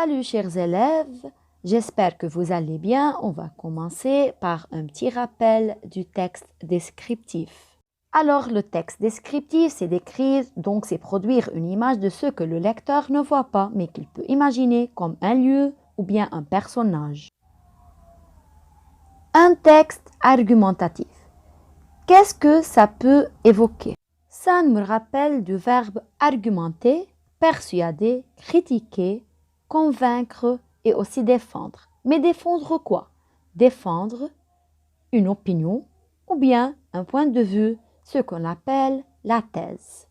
Salut chers élèves, j'espère que vous allez bien. On va commencer par un petit rappel du texte descriptif. Alors le texte descriptif, c'est décrire, donc c'est produire une image de ce que le lecteur ne voit pas, mais qu'il peut imaginer comme un lieu ou bien un personnage. Un texte argumentatif. Qu'est-ce que ça peut évoquer? Ça me rappelle du verbe argumenter, persuader, critiquer, convaincre et aussi défendre. Mais défendre quoi? Défendre une opinion ou bien un point de vue, ce qu'on appelle la thèse.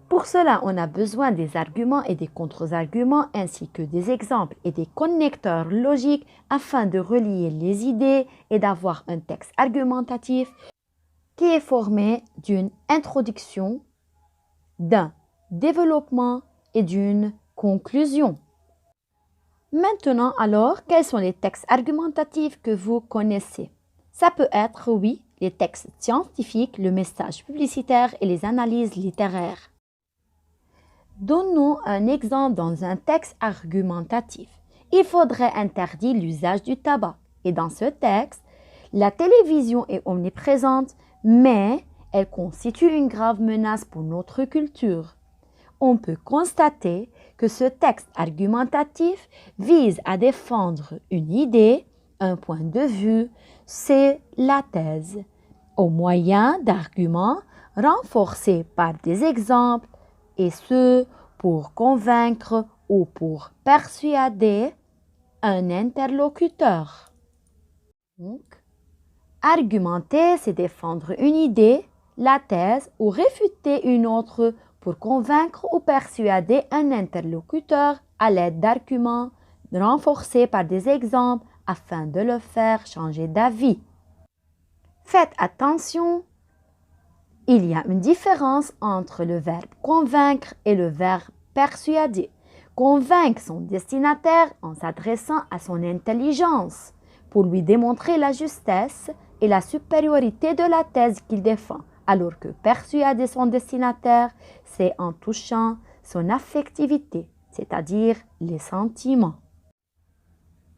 Pour cela, on a besoin des arguments et des contre-arguments ainsi que des exemples et des connecteurs logiques afin de relier les idées et d'avoir un texte argumentatif qui est formé d'une introduction, d'un développement et d'une conclusion. Maintenant alors, quels sont les textes argumentatifs que vous connaissez? Ça peut être, oui, les textes scientifiques, le message publicitaire et les analyses littéraires. Donnons un exemple dans un texte argumentatif. Il faudrait interdire l'usage du tabac. Et dans ce texte, la télévision est omniprésente, mais elle constitue une grave menace pour notre culture. On peut constater que ce texte argumentatif vise à défendre une idée, un point de vue, c'est la thèse, au moyen d'arguments renforcés par des exemples, et ce, pour convaincre ou pour persuader un interlocuteur. Donc, argumenter, c'est défendre une idée, la thèse ou réfuter une autre pour convaincre ou persuader un interlocuteur à l'aide d'arguments renforcés par des exemples afin de le faire changer d'avis. Faites attention, il y a une différence entre le verbe convaincre et le verbe persuader. Convaincre son destinataire en s'adressant à son intelligence pour lui démontrer la justesse et la supériorité de la thèse qu'il défend, alors que persuader son destinataire, c'est en touchant son affectivité, c'est-à-dire les sentiments.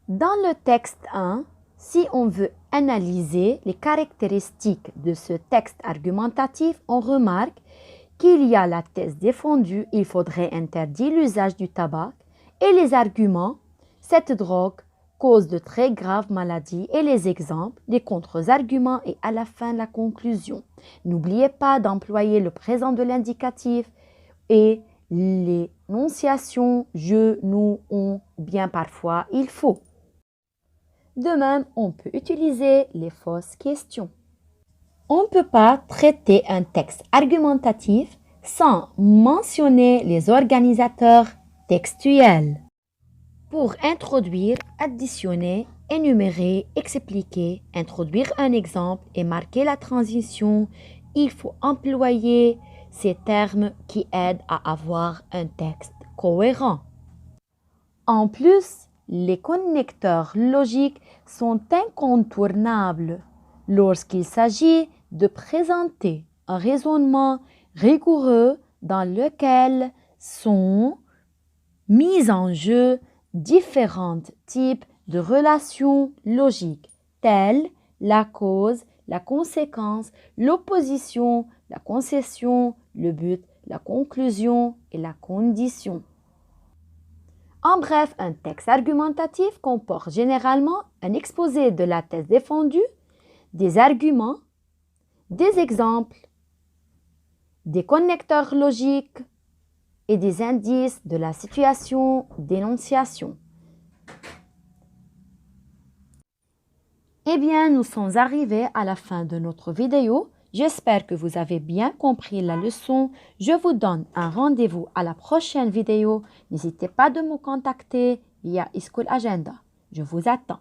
Dans le texte 1, si on veut analyser les caractéristiques de ce texte argumentatif, on remarque qu'il y a la thèse défendue, il faudrait interdire l'usage du tabac, et les arguments, cette drogue cause de très graves maladies, et les exemples, les contre-arguments et à la fin la conclusion. N'oubliez pas d'employer le présent de l'indicatif et l'énonciation je, nous, on, bien parfois il faut. De même, on peut utiliser les fausses questions. On ne peut pas traiter un texte argumentatif sans mentionner les organisateurs textuels. Pour introduire, additionner, énumérer, expliquer, introduire un exemple et marquer la transition, il faut employer ces termes qui aident à avoir un texte cohérent. En plus, les connecteurs logiques sont incontournables lorsqu'il s'agit de présenter un raisonnement rigoureux dans lequel sont mis en jeu différents types de relations logiques, telles la cause, la conséquence, l'opposition, la concession, le but, la conclusion et la condition. En bref, un texte argumentatif comporte généralement un exposé de la thèse défendue, des arguments, des exemples, des connecteurs logiques et des indices de la situation d'énonciation. Eh bien, nous sommes arrivés à la fin de notre vidéo. J'espère que vous avez bien compris la leçon. Je vous donne un rendez-vous à la prochaine vidéo. N'hésitez pas de me contacter via eSchool Agenda. Je vous attends.